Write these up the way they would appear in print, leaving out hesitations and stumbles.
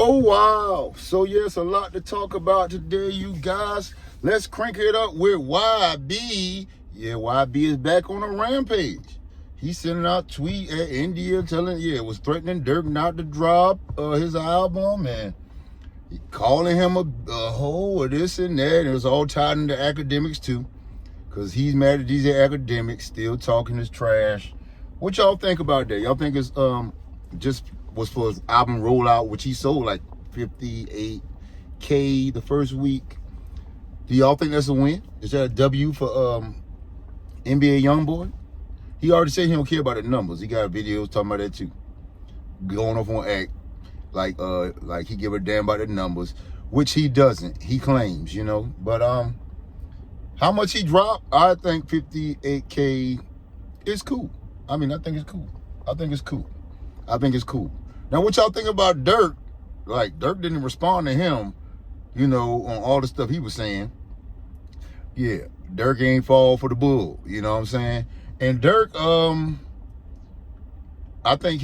Oh, wow. So, yes, a lot to talk about today, you guys. Let's crank it up with YB. Yeah, YB is back on a rampage. He's sending out tweet at India was threatening Durk not to drop his album and calling him a hoe or this and that. And it was all tied into academics, too, because he's mad at these academics still talking his trash. What y'all think about that? Y'all think it's just was for his album rollout, which he sold like 58K the first week? Do y'all think that's a win? Is that a W for NBA Youngboy? He already said he don't care about the numbers. He got videos talking about that too. Going off on act like he give a damn about the numbers, which he doesn't. He claims, you know. But how much he dropped? I think 58K is cool. I mean, I think it's cool. I think it's cool. Now, what y'all think about Durk? Like, Durk didn't respond to him, you know, on all the stuff he was saying. Yeah, Durk ain't fall for the bull, you know what I'm saying? And Durk, I think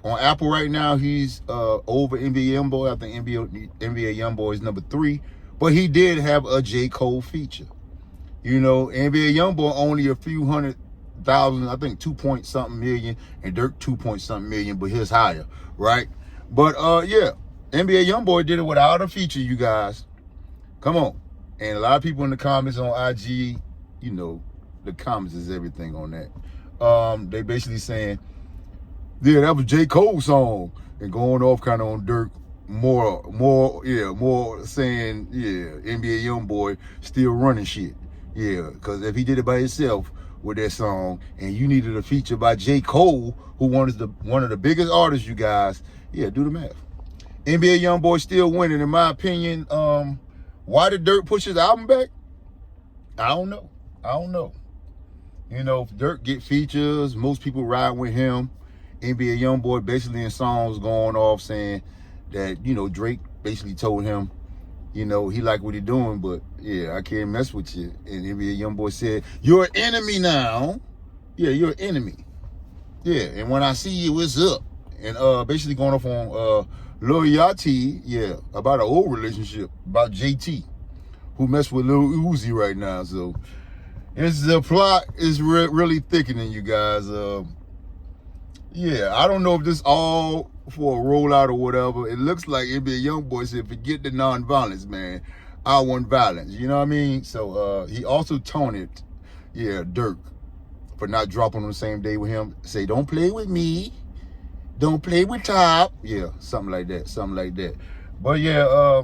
on Apple right now, he's over NBA Youngboy. I think NBA Youngboy is number 3. But he did have a J. Cole feature. You know, NBA Youngboy only a few 100,000, I think 2-point-something million, and Durk 2-point-something million, but his higher, right? But yeah, NBA Youngboy did it without a feature, you guys. Come on. And a lot of people in the comments on IG, you know, the comments is everything on that. They basically saying, yeah, that was J. Cole's song, and going off kind of on Durk more saying, yeah, NBA Youngboy still running shit. Yeah, because if he did it by himself with that song, and you needed a feature by J. Cole, who one of the biggest artists, you guys, yeah, do the math. NBA Youngboy still winning, in my opinion. Why did Durk push his album back? I don't know. You know, if Durk get features, most people ride with him. NBA Youngboy basically in songs going off saying that, you know, Drake basically told him, you know, he like what he doing, but yeah, I can't mess with you. And NBA Youngboy said, you're an enemy now. Yeah, you're an enemy. Yeah, and when I see you, it's up. And basically going off on Loyalty, yeah, about an old relationship, about JT, who messed with Lil Uzi right now. So the plot is really thickening, you guys. Yeah, I don't know if this all for a rollout or whatever. It looks like NBA Youngboy said, forget the non-violence, man. I want violence. You know what I mean? So he also taunted, yeah, Durk for not dropping on the same day with him. Say, don't play with me. Don't play with Top. Yeah, something like that. But yeah,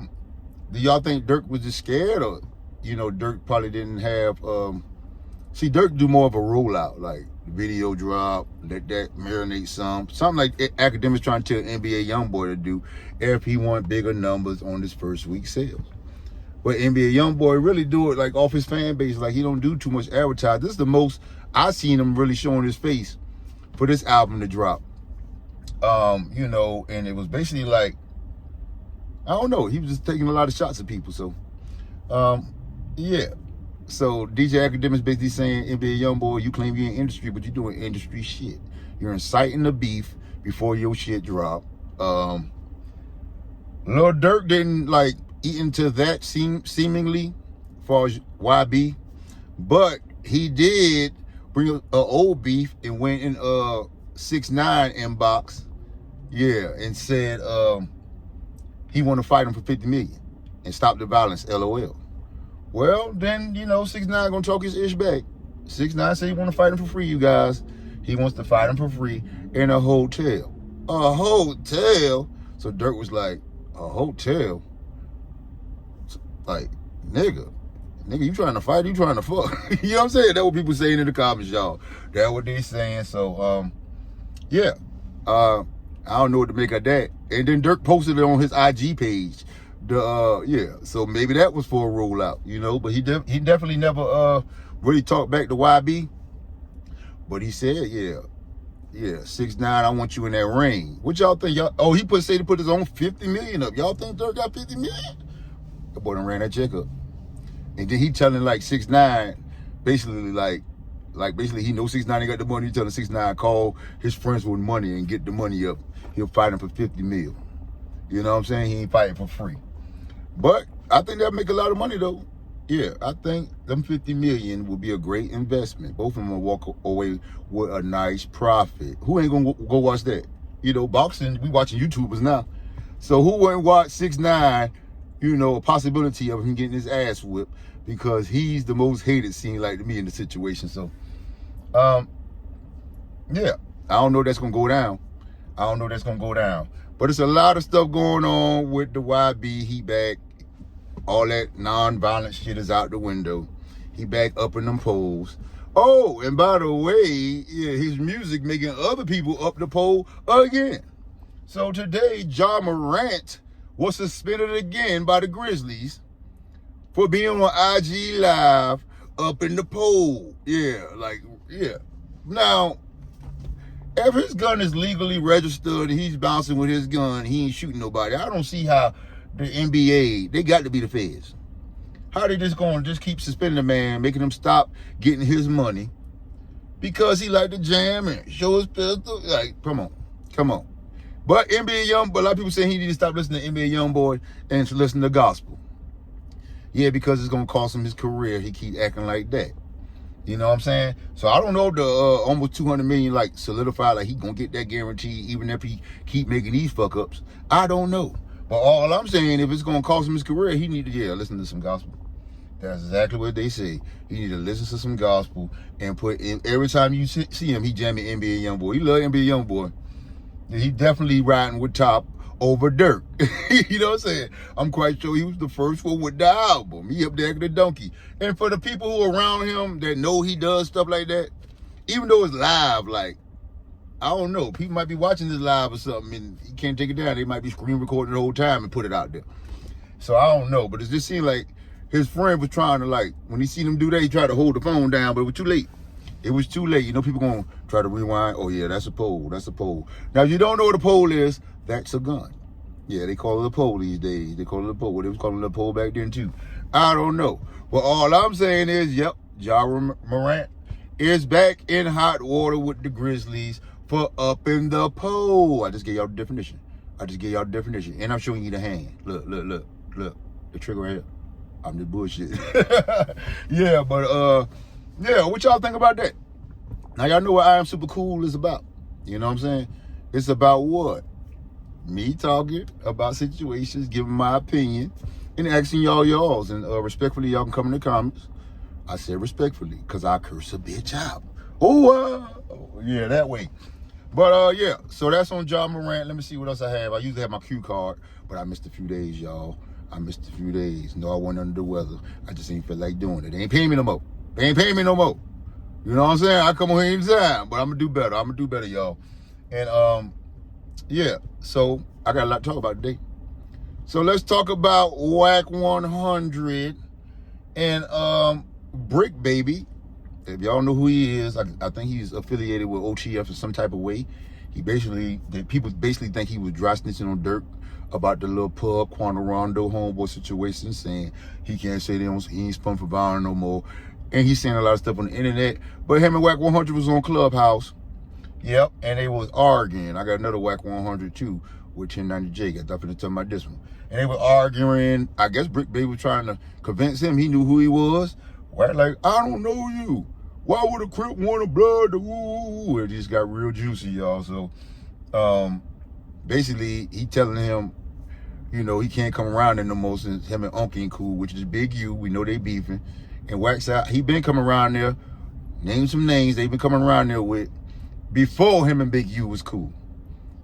do y'all think Durk was just scared, or, you know, Durk probably didn't have, see, Durk do more of a rollout, like video drop, let that marinate something like academics trying to tell NBA Youngboy to do if he want bigger numbers on his first week sales. But NBA Youngboy really do it like off his fan base, like he don't do too much advertising. This is the most I seen him really showing his face for this album to drop. You know, and it was basically like, I don't know, he was just taking a lot of shots at people. So yeah. So DJ Academics basically saying, NBA Youngboy, you claim you're in industry, but you're doing industry shit. You're inciting the beef before your shit drop. Lil Durk didn't like eat into that seemingly, as far as YB, but he did bring a old beef and went in 6ix9ine inbox, yeah, and said he want to fight him for 50 million and stop the violence, LOL. Well, then, you know, 6ix9ine gonna talk his ish back. 6ix9ine said he want to fight him for free, you guys. He wants to fight him for free in a hotel. A hotel? So Durk was like, a hotel? Like, nigga, you trying to fight? You trying to fuck? You know what I'm saying? That's what people saying in the comments, y'all. That's what they saying. So, yeah. I don't know what to make of that. And then Durk posted it on his IG page. Yeah, so maybe that was for a rollout, you know, but he definitely never really talked back to YB. But he said, yeah, 6ix9ine, I want you in that ring. What y'all think? Oh, he said he put his own 50 million up. Y'all think Durk got 50 million? The boy done ran that check up. And then he telling like 6ix9ine, basically like basically he knows 6ix9ine ain't got the money. He telling 6ix9ine call his friends with money and get the money up. He'll fight him for 50 mil. You know what I'm saying? He ain't fighting for free. But I think that'll make a lot of money though. Yeah, I think them 50 million will be a great investment. Both of them will walk away with a nice profit. Who ain't gonna go watch that? You know, boxing, we watching YouTubers now. So who wouldn't watch 6ix9ine, you know, a possibility of him getting his ass whipped because he's the most hated, seem like to me, in the situation. So, yeah, I don't know if that's gonna go down. I don't know if that's gonna go down. But it's a lot of stuff going on with the YB. He back. All that non-violent shit is out the window. He back up in them polls. Oh, and by the way, yeah, his music making other people up the poll again. So today, Jamorant was suspended again by the Grizzlies for being on IG Live up in the poll. Yeah, like, yeah. Now, if his gun is legally registered and he's bouncing with his gun, he ain't shooting nobody. I don't see how the NBA, they got to be the feds. How they just going to just keep suspending the man, making him stop getting his money because he like to jam and show his pistol? Like, come on. But NBA Young, but a lot of people say he need to stop listening to NBA Youngboy and to listen to gospel. Yeah, because it's going to cost him his career. He keep acting like that. You know what I'm saying? So I don't know if the almost 200 million like solidified, like he going to get that guarantee even if he keep making these fuck ups. I don't know. But all I'm saying, if it's going to cost him his career, he need to, listen to some gospel. That's exactly what they say. You need to listen to some gospel and put in, every time you see him, he jamming NBA Youngboy. He love NBA Youngboy. He definitely riding with Top over Durk. You know what I'm saying? I'm quite sure he was the first one with the album. He up there with the donkey. And for the people who are around him that know he does stuff like that, even though it's live, like, I don't know. People might be watching this live or something and he can't take it down. They might be screen recording the whole time and put it out there. So I don't know. But it just seemed like his friend was trying to, like, when he seen him do that, he tried to hold the phone down, but it was too late. It was too late. You know, people going to try to rewind. Oh, yeah, that's a pole. That's a pole. Now, if you don't know what a pole is, that's a gun. Yeah, they call it a pole these days. They call it a pole. Well, they was calling it a pole back then, too. I don't know. But all I'm saying is, yep, Jamorant is back in hot water with the Grizzlies for up in the pole. I just gave y'all the definition. And I'm showing you the hand. Look. The trigger right here. I'm just bullshit. Yeah, but yeah, what y'all think about that? Now y'all know what I Am Super Cool is about. You know what I'm saying? It's about what? Me talking about situations, giving my opinion, and asking y'all's. And respectfully, y'all can come in the comments. I said respectfully, because I curse a bitch out. Yeah, that way. But yeah, so that's on Jamorant. Let me see what else I have. I usually have my cue card, but I missed a few days, y'all. No, I wasn't under the weather. I just ain't feel like doing it. They ain't paying me no more. You know what I'm saying? I come on here anytime, but I'm gonna do better, y'all. And yeah, so I got a lot to talk about today. So let's talk about WAC100 and Brick Baby. If y'all know who he is, I think he's affiliated with OTF in some type of way. People basically think he was dry snitching on Durk about the little pub, Quanah Rondo homeboy situation, saying he can't say he ain't spun for violence no more. And he's saying a lot of stuff on the internet. But him and WAC100 was on Clubhouse. Yep, and they was arguing. I got another WAC100 too with 1090Jake. I thought we were talking about this one. And they were arguing. I guess Brick Baby was trying to convince him he knew who he was. WAC like, I don't know you. Why would a Crip want to blood? Ooh, it just got real juicy, y'all. So, basically, he telling him, you know, he can't come around there no more since him and Uncle ain't cool, which is Big U. We know they beefing. And WAC said he been coming around there. Name some names they been coming around there with before him and Big U was cool.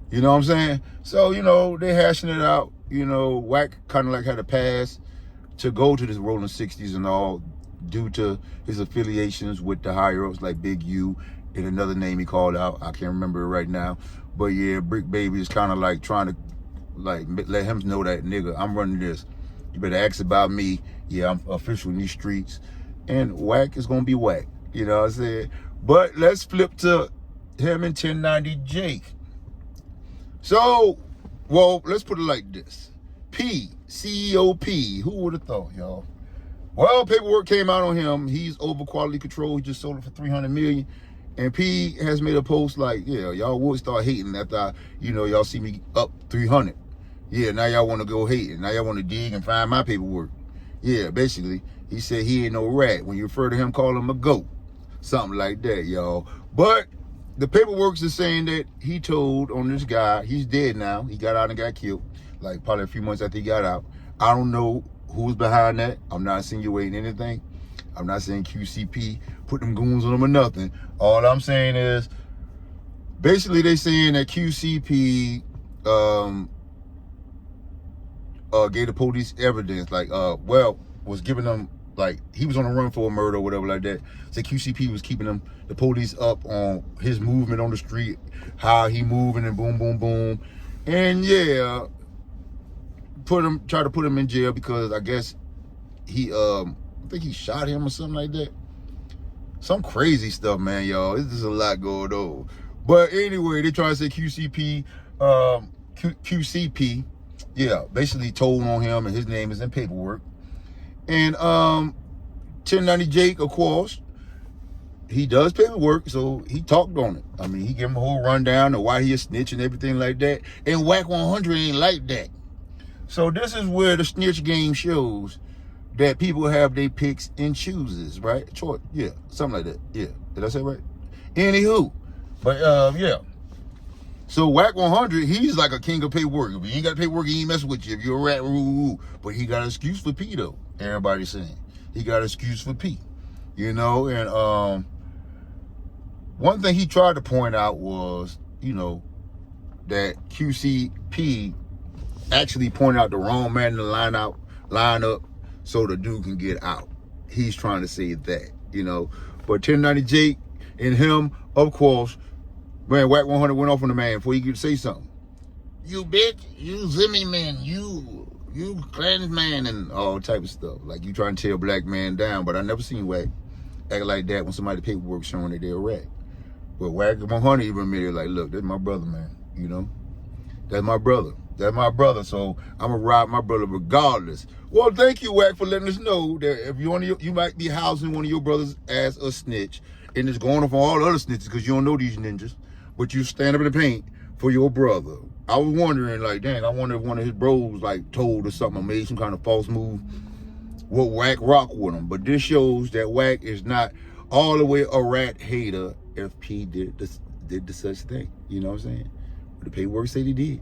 You know what I'm saying? So, you know, they hashing it out. You know, WAC kind of like had a pass to go to this Rolling 60s and all due to his affiliations with the higher-ups like Big U and another name he called out. I can't remember it right now. But yeah, Brick Baby is kind of like trying to like let him know that, nigga, I'm running this. You better ask about me. Yeah, I'm official in these streets. And WAC is going to be WAC. You know what I'm saying? But let's flip to him and 1090Jake. So, well, let's put it like this. CEO P. Who would have thought, y'all? Well, paperwork came out on him. He's over quality control. He just sold it for $300 million. And P has made a post like, yeah, y'all would start hating after y'all see me up 300. Yeah, now y'all want to go hating. Now y'all want to dig and find my paperwork. Yeah, basically, he said he ain't no rat. When you refer to him, call him a goat. Something like that, y'all. But the paperwork is saying that he told on this guy, he's dead now. He got out and got killed, like probably a few months after he got out. I don't know who's behind that. I'm not insinuating anything. I'm not saying QCP put them goons on him or nothing. All I'm saying is, basically they saying that QCP gave the police evidence, like, was giving them, like, he was on the run for a murder or whatever like that. So QCP was keeping them, the police up on his movement on the street, how he moving and boom, boom, boom. And yeah, try to put him in jail because I guess he, I think he shot him or something like that. Some crazy stuff, man, y'all. There's just a lot going on. But anyway, they try to say QCP, QCP, yeah, basically told on him and his name is in paperwork. And 1090Jake, of course, he does paperwork, so he talked on it. I mean, he gave him a whole rundown of why he a snitch and everything like that. And WAC100 ain't like that. So this is where the snitch game shows that people have their picks and chooses, right? Choice, yeah, something like that. Yeah, did I say right? Anywho, but yeah. So WAC100, he's like a king of paperwork. If you ain't got paperwork, he ain't messing with you. If you're a rat, but he got an excuse for P though. Everybody's saying he got an excuse for P, you know. And one thing he tried to point out was, you know, that QCP actually pointed out the wrong man in the lineup so the dude can get out. He's trying to say that, you know. But 1090Jake and him, of course, man, WAC100 went off on the man before he could say something. You bitch, you Zimmy man, you Klansman, and all type of stuff. Like you trying to tear a black man down, but I never seen WAC act like that when somebody paperwork showing that they're a rat. But WAC100 even admitted, like, look, that's my brother, man, you know? That's my brother. That's my brother, so I'm gonna ride my brother regardless. Well, thank you, WAC, for letting us know that if you might be housing one of your brothers as a snitch, and it's going off on all other snitches because you don't know these ninjas, but you stand up in the paint for your brother. I was wondering, like, dang, I wonder if one of his bros, like, told or something or made some kind of false move, what WAC rock with him. But this shows that WAC is not all the way a rat hater if P did the such thing. You know what I'm saying? But the paperwork said he did.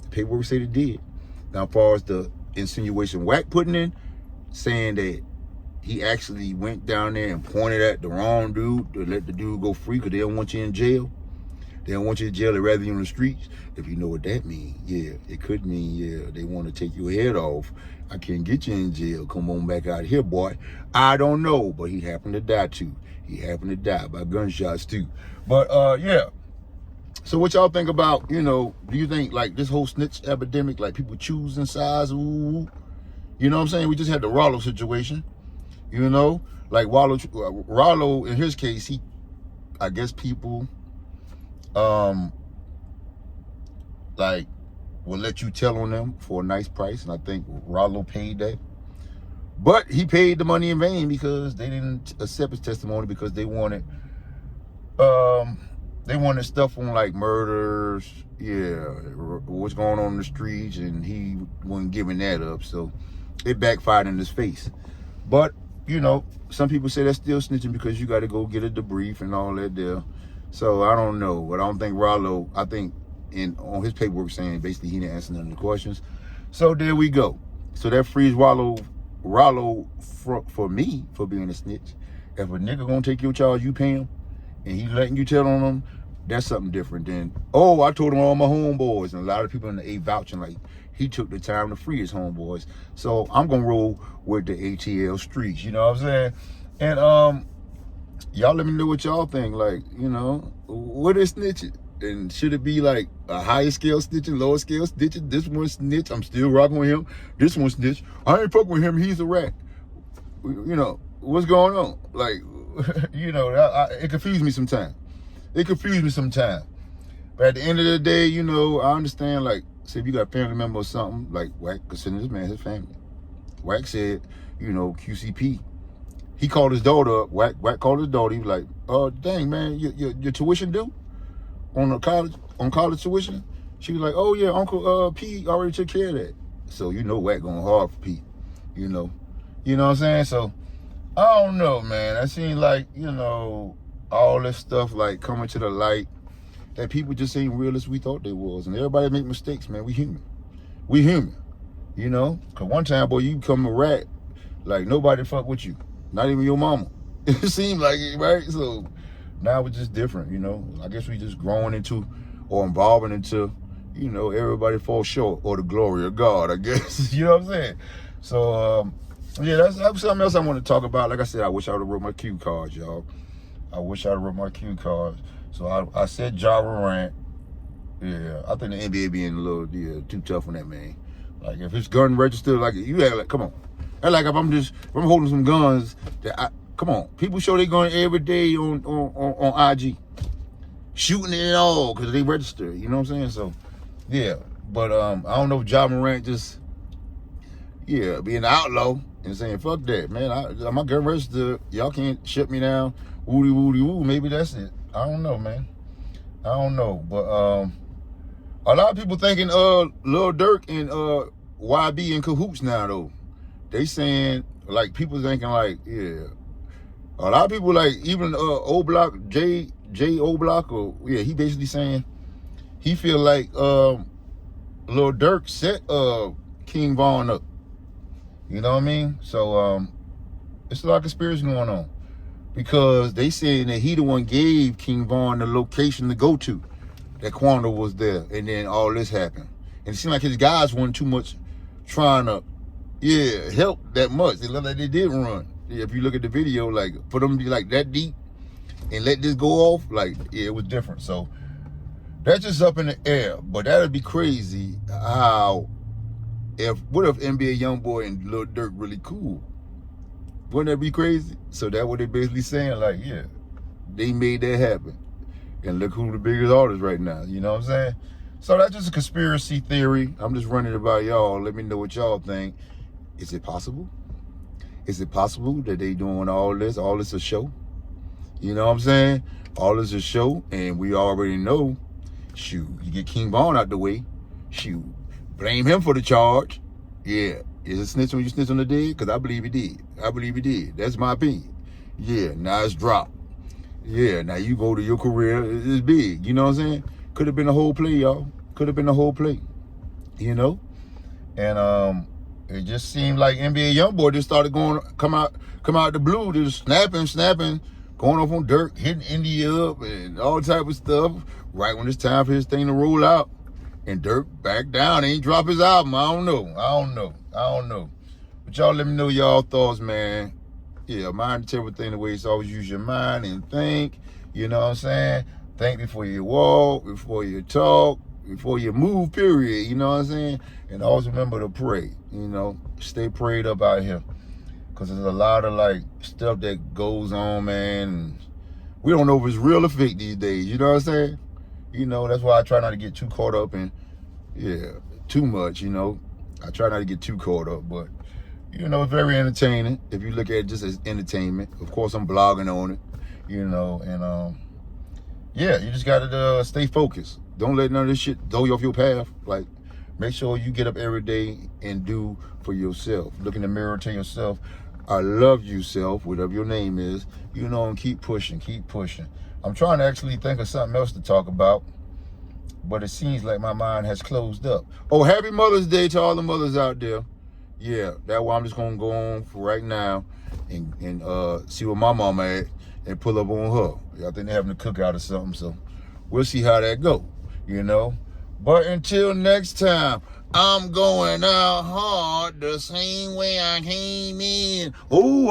The paperwork said he did. Now, as far as the insinuation WAC putting in, saying that he actually went down there and pointed at the wrong dude to let the dude go free because they don't want you in jail. They don't want you in jail, they'd rather you on the streets. If you know what that means, yeah, it could mean, yeah, they want to take your head off. I can't get you in jail. Come on back out here, boy. I don't know, but he happened to die too. He happened to die by gunshots too. But yeah. So what y'all think about, you know, do you think like this whole snitch epidemic, like people choosing sides, ooh, you know what I'm saying? We just had the Rollo situation, you know? Like Rollo, in his case, I guess people, like will let you tell on them for a nice price, and I think Rollo paid that. But he paid the money in vain because they didn't accept his testimony because they wanted stuff on like murders, yeah, what's going on in the streets, and he wasn't giving that up, so it backfired in his face. But you know, some people say that's still snitching because you got to go get a debrief and all that there. So I don't know, but I don't think Rollo, I think on his paperwork saying basically he didn't answer none of the questions. So there we go. So that frees Rollo for me for being a snitch. If a nigga gonna take your charge, you pay him, and he letting you tell on him, that's something different than, oh, I told him all my homeboys, and a lot of people in the A vouching like he took the time to free his homeboys. So I'm gonna roll with the ATL streets, you know what I'm saying? And y'all let me know what y'all think. Like, you know, what is snitching? And should it be like a higher scale snitching, lower scale snitching? This one snitch, I'm still rocking with him. This one snitch, I ain't fucking with him, he's a rat. You know, what's going on? Like, you know, it confused me sometimes. But at the end of the day, you know, I understand, like, say if you got a family member or something, like WAC consider this man his family. WAC said, you know, QCP, he called his daughter up. WAC called his daughter. He was like, dang, man, your tuition due on college tuition? She was like, oh yeah, Uncle P already took care of that. So you know Wack going hard for P, you know. You know what I'm saying? So I don't know, man. That seems like, you know, all this stuff like coming to the light that people just ain't real as we thought they was. And everybody make mistakes, man. We human. We human. You know? Cause one time, boy, you become a rat, like nobody fuck with you. Not even your mama. It seemed like it, right? So now it's just different, you know. I guess we just growing into or evolving into, you know, everybody falls short or the glory of God, I guess. You know what I'm saying? So yeah, that's something else I want to talk about. Like I said, I wish I would have wrote my cue cards, y'all. I wish I would have wrote my cue cards. So I said Jamorant. Yeah, I think the NBA being a little too tough on that, man. Like if it's gun registered, like you have like, come on. And like if I'm holding some guns that come on. People show they gun every day on IG. Shooting it all because they register. You know what I'm saying? So yeah. But I don't know if Jamorant just being an outlaw and saying, fuck that, man. My gun registered. Y'all can't shut me down. Woody woody woo. Maybe that's it. I don't know, man. I don't know. But a lot of people thinking Lil Durk and YB in cahoots now though. They saying like people thinking like, yeah. A lot of people like even O Block, J O Block, or he basically saying he feel like Lil Durk set King Von up. You know what I mean? So it's a lot of conspiracy going on. Because they saying that he the one gave King Von the location to go to. That Quando was there. And then all this happened. And it seemed like his guys weren't too much trying to, help that much. It looked like they did run. Yeah, if you look at the video, like, for them to be like that deep and let this go off, like, it was different. So, that's just up in the air. But that would be crazy how, what if NBA Youngboy and Lil Durk really cool? Wouldn't that be crazy? So that's what they basically saying, like, yeah, they made that happen. And look who the biggest artist right now, you know what I'm saying? So that's just a conspiracy theory. I'm just running it by y'all. Let me know what y'all think. Is it possible? Is it possible that they doing all this a show? You know what I'm saying? All this a show, and we already know, shoot, you get King Von out the way, shoot, blame him for the charge. Yeah. Is it snitch when you snitch on the dead? Because I believe he did. I believe he did. That's my opinion. Yeah, now it's dropped. Yeah, now you go to your career. It's big. You know what I'm saying? Could have been a whole play, y'all. Could have been a whole play. You know? And it just seemed like NBA Youngboy just started come out the blue, just snapping, going off on Durk, hitting India up and all type of stuff. Right when it's time for his thing to roll out. And Durk back down, ain't drop his album. I don't know. But y'all let me know y'all thoughts, man. Yeah, mind everything the way it's always use your mind and think. You know what I'm saying? Think before you walk, before you talk, before you move, period. You know what I'm saying? And always remember to pray. You know, stay prayed up out here. Because there's a lot of, like, stuff that goes on, man. And we don't know if it's real or fake these days. You know what I'm saying? You know, that's why I try not to get too caught up in, too much, you know. I try not to get too caught up, but, you know, it's very entertaining. If you look at it just as entertainment. Of course, I'm blogging on it, you know, and, you just got to stay focused. Don't let none of this shit throw you off your path. Like, make sure you get up every day and do for yourself. Look in the mirror, tell yourself, I love you, self, whatever your name is, you know, and keep pushing. I'm trying to actually think of something else to talk about, but it seems like my mind has closed up. Oh, happy Mother's Day to all the mothers out there. Yeah, that's why I'm just going to go on for right now and see where my mama at and pull up on her. I think they're having a cookout or something, so we'll see how that go, you know. But until next time, I'm going out hard the same way I came in. Oh,